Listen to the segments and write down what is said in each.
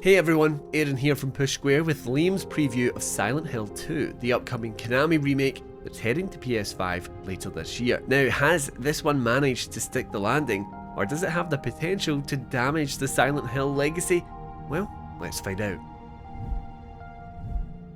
Hey everyone, Aaron here from Push Square with Liam's preview of Silent Hill 2, the upcoming Konami remake that's heading to PS5 later this year. Now, has this one managed to stick the landing, or does it have the potential to damage the Silent Hill legacy? Well, let's find out.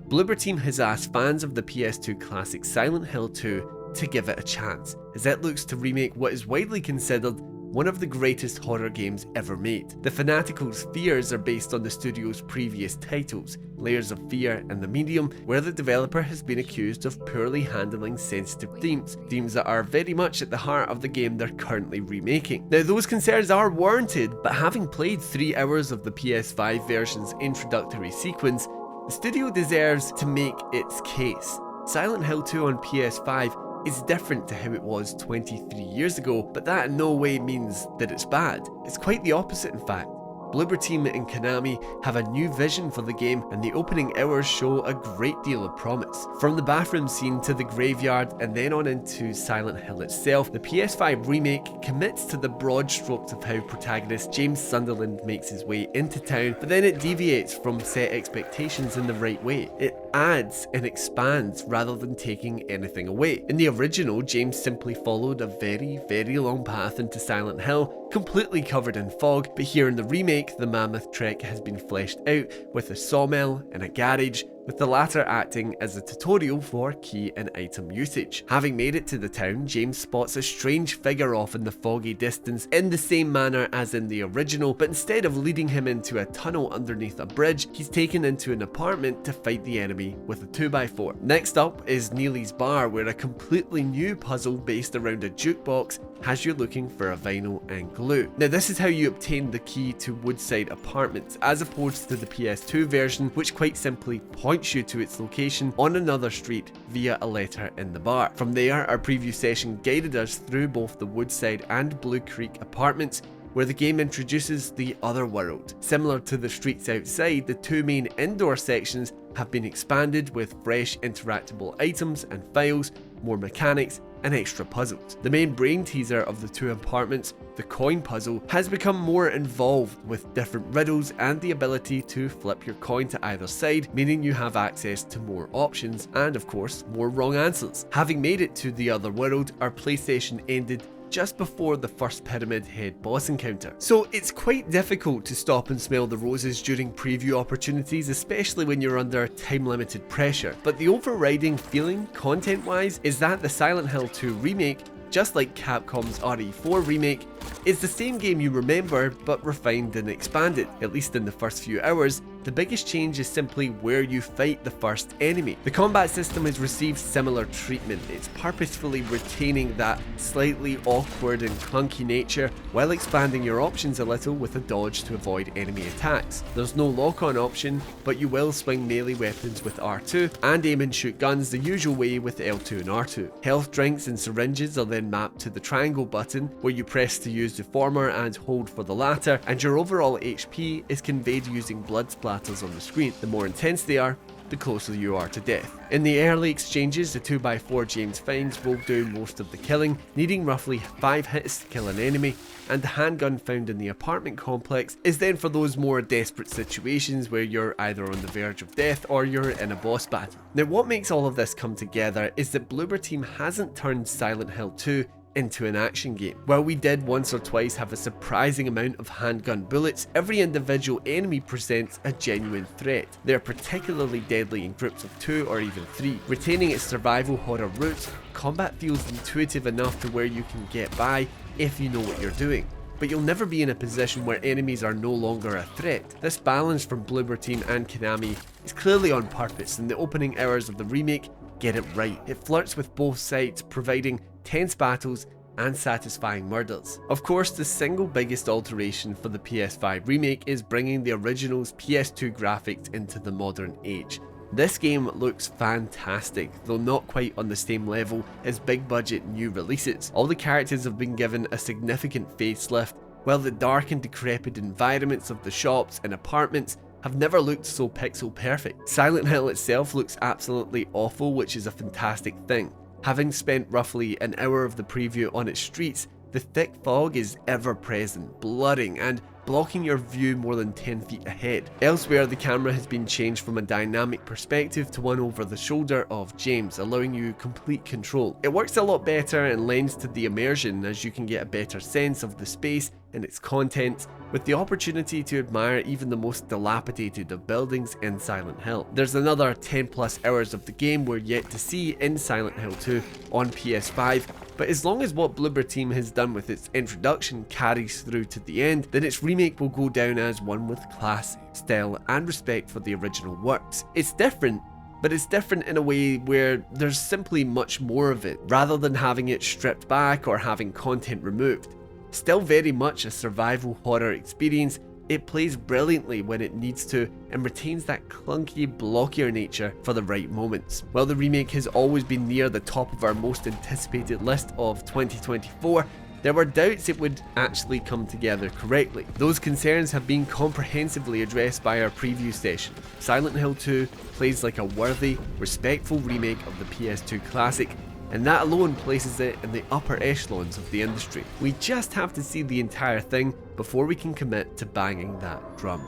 Bloober team has asked fans of the PS2 classic Silent Hill 2 to give it a chance, as it looks to remake what is widely considered one of the greatest horror games ever made. The Fanatical's fears are based on the studio's previous titles, Layers of Fear and The Medium, where the developer has been accused of poorly handling sensitive themes that are very much at the heart of the game they're currently remaking. Now, those concerns are warranted, but having played 3 hours of the PS5 version's introductory sequence, the studio deserves to make its case. Silent Hill 2 on PS5 is different to how it was 23 years ago, but that in no way means that it's bad. It's quite the opposite, in fact. Bloober team and Konami have a new vision for the game, and the opening hours show a great deal of promise. From the bathroom scene to the graveyard and then on into Silent Hill itself, the PS5 remake commits to the broad strokes of how protagonist James Sunderland makes his way into town, but then it deviates from set expectations in the right way. It adds and expands rather than taking anything away. In the original, James simply followed a very long path into Silent Hill, completely covered in fog, but here in the remake, the mammoth trek has been fleshed out with a sawmill and a garage, with the latter acting as a tutorial for key and item usage. Having made it to the town, James spots a strange figure off in the foggy distance in the same manner as in the original, but instead of leading him into a tunnel underneath a bridge, he's taken into an apartment to fight the enemy with a 2x4. Next up is Neely's Bar, where a completely new puzzle based around a jukebox has you looking for a vinyl and glue. Now, this is how you obtain the key to Woodside Apartments, as opposed to the PS2 version, which quite simply points you to its location on another street via a letter in the bar. From there, our preview session guided us through both the Woodside and Blue Creek apartments, where the game introduces the other world. Similar to the streets outside, the 2 main indoor sections have been expanded with fresh interactable items and files, more mechanics, and extra puzzles. The main brain teaser of the 2 apartments, the coin puzzle, has become more involved with different riddles and the ability to flip your coin to either side, meaning you have access to more options and, of course, more wrong answers. Having made it to the other world, our PlayStation ended just before the first Pyramid Head boss encounter. So it's quite difficult to stop and smell the roses during preview opportunities, especially when you're under time-limited pressure. But the overriding feeling, content-wise, is that the Silent Hill 2 remake, just like Capcom's RE4 remake, is the same game you remember, but refined and expanded. At least in the first few hours, the biggest change is simply where you fight the first enemy. The combat system has received similar treatment. It's purposefully retaining that slightly awkward and clunky nature, while expanding your options a little with a dodge to avoid enemy attacks. There's no lock-on option, but you will swing melee weapons with R2, and aim and shoot guns the usual way with L2 and R2. Health drinks and syringes are then mapped to the triangle button, where you press to use the former and hold for the latter, and your overall HP is conveyed using blood splatters on the screen. The more intense they are, the closer you are to death. In the early exchanges, the 2x4 James finds will do most of the killing, needing roughly 5 hits to kill an enemy, and the handgun found in the apartment complex is then for those more desperate situations where you're either on the verge of death or you're in a boss battle. Now, what makes all of this come together is that Bloober team hasn't turned Silent Hill 2 into an action game. While we did once or twice have a surprising amount of handgun bullets, every individual enemy presents a genuine threat. They are particularly deadly in groups of 2 or even 3. Retaining its survival horror roots, combat feels intuitive enough to where you can get by if you know what you're doing. But you'll never be in a position where enemies are no longer a threat. This balance from Bloober team and Konami is clearly on purpose, and the opening hours of the remake get it right. It flirts with both sides, providing tense battles and satisfying murders. Of course, the single biggest alteration for the PS5 remake is bringing the original's PS2 graphics into the modern age. This game looks fantastic, though not quite on the same level as big budget new releases. All the characters have been given a significant facelift, while the dark and decrepit environments of the shops and apartments have never looked so pixel perfect. Silent Hill itself looks absolutely awful, which is a fantastic thing. Having spent roughly an hour of the preview on its streets, The thick fog is ever present, blurring and blocking your view more than 10 feet ahead. Elsewhere, the camera has been changed from a dynamic perspective to one over the shoulder of James, allowing you complete control. It works a lot better and lends to the immersion, as you can get a better sense of the space and its contents, with the opportunity to admire even the most dilapidated of buildings in Silent Hill. There's another 10 plus hours of the game we're yet to see in Silent Hill 2 on PS5, but as long as what Bloober team has done with its introduction carries through to the end, then its remake will go down as one with class, style and respect for the original works. It's different, but it's different in a way where there's simply much more of it, rather than having it stripped back or having content removed. Still very much a survival horror experience, it plays brilliantly when it needs to and retains that clunky, blockier nature for the right moments. While the remake has always been near the top of our most anticipated list of 2024, there were doubts it would actually come together correctly. Those concerns have been comprehensively addressed by our preview session. Silent Hill 2 plays like a worthy, respectful remake of the PS2 classic, and that alone places it in the upper echelons of the industry. We just have to see the entire thing before we can commit to banging that drum.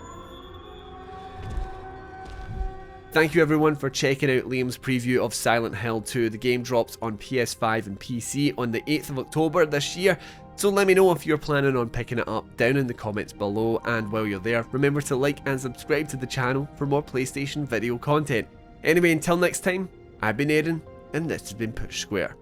Thank you everyone for checking out Liam's preview of Silent Hill 2. The game drops on PS5 and PC on the 8th of October this year, so let me know if you're planning on picking it up down in the comments below, and while you're there, remember to like and subscribe to the channel for more PlayStation video content. Anyway, until next time, I've been Aaron, and this has been Push Square.